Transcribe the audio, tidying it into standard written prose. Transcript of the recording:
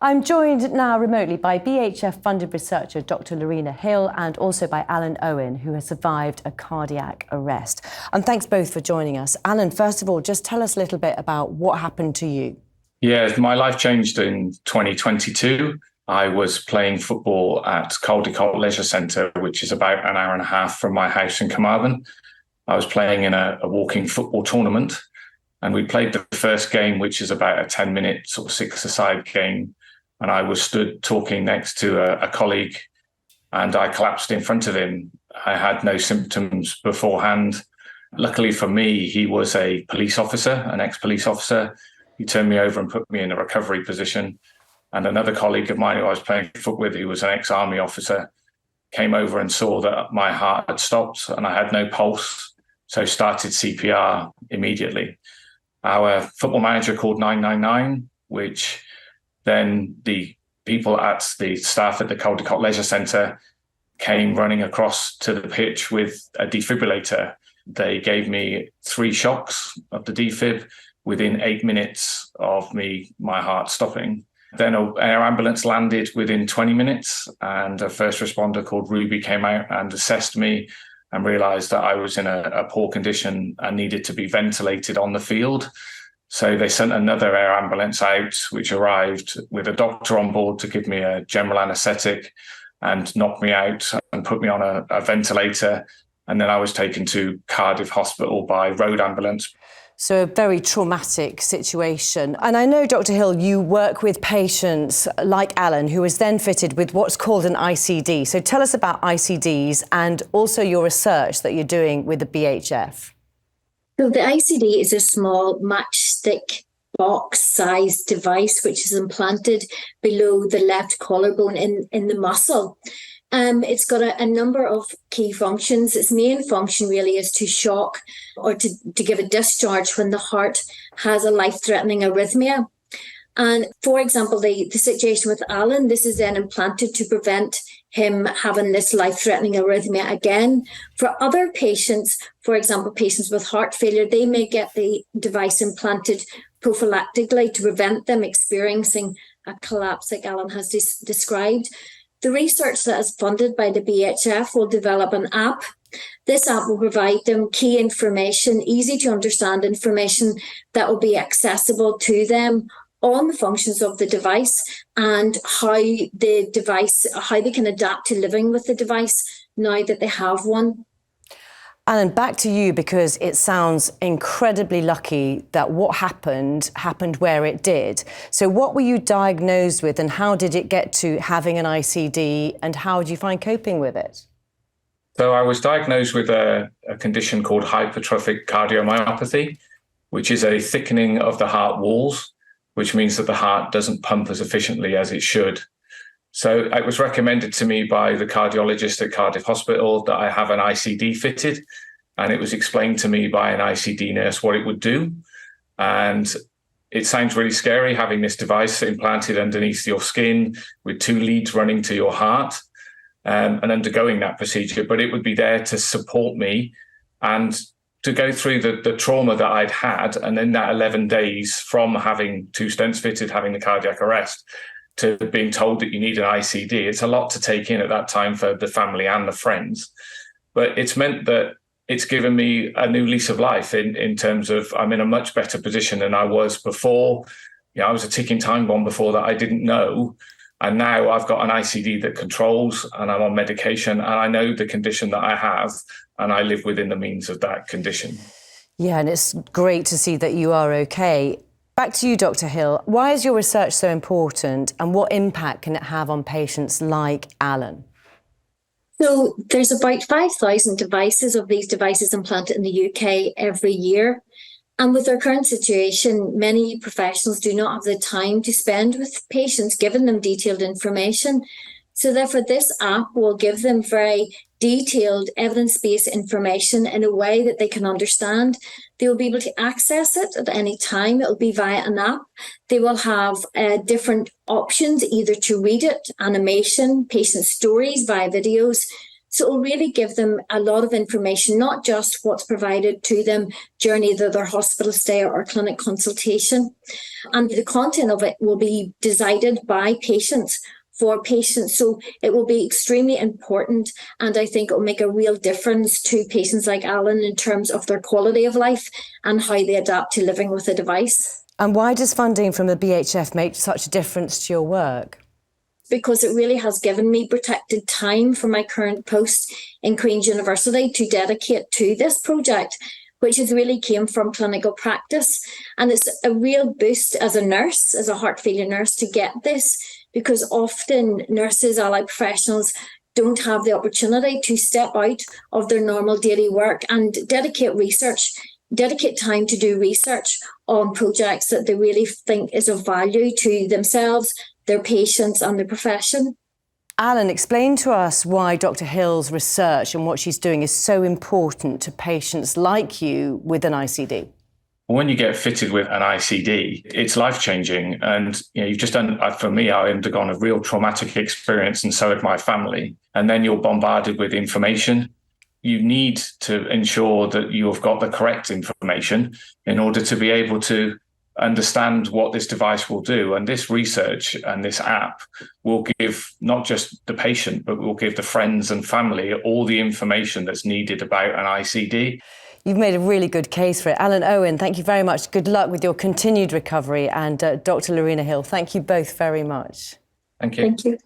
I'm joined now remotely by BHF-funded researcher Dr. Loreena Hill and also by Alan Owen, who has survived a cardiac arrest. And thanks both for joining us. Alan, first of all, just tell us a little bit about what happened to you. Yeah, my life changed in 2022. I was playing football at Caldecott Leisure Centre, which is about an hour and a half from my house in Carmarthen. I was playing in a walking football tournament, and we played the first game, which is about a 10-minute sort of six-a-side game. And I was stood talking next to a colleague, and I collapsed in front of him. I had no symptoms beforehand. Luckily for me, he was a police officer, an ex-police officer. He turned me over and put me in a recovery position. And another colleague of mine who I was playing foot with, who was an ex-army officer, came over and saw that my heart had stopped and I had no pulse, so started CPR immediately. Our football manager called 999, which then the people at the staff at the Caldecott Leisure Centre came running across to the pitch with a defibrillator. They gave me 3 shocks of the defib within 8 minutes of my heart stopping. Then an air ambulance landed within 20 minutes, and a first responder called Ruby came out and assessed me and realised that I was in a poor condition and needed to be ventilated on the field. So they sent another air ambulance out, which arrived with a doctor on board to give me a general anaesthetic and knock me out and put me on a ventilator. And then I was taken to Cardiff Hospital by road ambulance. So a very traumatic situation. And I know, Dr. Hill, you work with patients like Alan, who was then fitted with what's called an ICD. So tell us about ICDs and also your research that you're doing with the BHF. So the ICD is a small matchstick box-sized device which is implanted below the left collarbone in the muscle. It's got a number of key functions. Its main function really is to shock or to give a discharge when the heart has a life-threatening arrhythmia. And for example, the situation with Alan, this is then implanted to prevent him having this life-threatening arrhythmia again. For other patients, for example, patients with heart failure, they may get the device implanted prophylactically to prevent them experiencing a collapse like Alan has described. The research that is funded by the BHF will develop an app. This app will provide them key information, easy to understand information that will be accessible to them on the functions of the device and how they can adapt to living with the device now that they have one. Alan, back to you, because it sounds incredibly lucky that what happened where it did. So what were you diagnosed with and how did it get to having an ICD and how did you find coping with it? So I was diagnosed with a condition called hypertrophic cardiomyopathy, which is a thickening of the heart walls, which means that the heart doesn't pump as efficiently as it should. So it was recommended to me by the cardiologist at Cardiff Hospital that I have an ICD fitted, and it was explained to me by an ICD nurse what it would do. And it sounds really scary having this device implanted underneath your skin with 2 leads running to your heart and undergoing that procedure, but it would be there to support me and to go through the trauma that I'd had. And then that 11 days from having 2 stents fitted, having the cardiac arrest, to being told that you need an ICD. It's a lot to take in at that time for the family and the friends. But it's meant that it's given me a new lease of life in terms of I'm in a much better position than I was before. You know, I was a ticking time bomb before that I didn't know. And now I've got an ICD that controls and I'm on medication and I know the condition that I have and I live within the means of that condition. Yeah, and it's great to see that you are okay. Back to you, Dr. Hill. Why is your research so important and what impact can it have on patients like Alan? So there's about 5,000 devices of these devices implanted in the UK every year. And with our current situation, many professionals do not have the time to spend with patients, giving them detailed information. So therefore, this app will give them very detailed evidence-based information in a way that they can understand. They will be able to access it at any time. It will be via an app. They will have different options, either to read it, animation, patient stories via videos, So it will really give them a lot of information, not just what's provided to them during either their hospital stay or clinic consultation. And the content of it will be decided by patients for patients. So it will be extremely important. And I think it will make a real difference to patients like Alan in terms of their quality of life and how they adapt to living with a device. And why does funding from the BHF make such a difference to your work? Because it really has given me protected time from my current post in Queen's University to dedicate to this project, which has really came from clinical practice. And it's a real boost as a nurse, as a heart failure nurse, to get this, because often nurses, allied professionals, don't have the opportunity to step out of their normal daily work and dedicate time to do research on projects that they really think is of value to themselves, their patients and their profession. Alan, explain to us why Dr. Hill's research and what she's doing is so important to patients like you with an ICD. When you get fitted with an ICD, it's life-changing. And you've just done, for me, I undergone a real traumatic experience, and so had my family. And then you're bombarded with information. You need to ensure that you've got the correct information in order to be able to understand what this device will do. And this research and this app will give not just the patient, but will give the friends and family all the information that's needed about an ICD. You've made a really good case for it. Alan, Owen, thank you very much. Good luck with your continued recovery. And Dr. Loreena Hill, thank you both very much. Thank you. Thank you.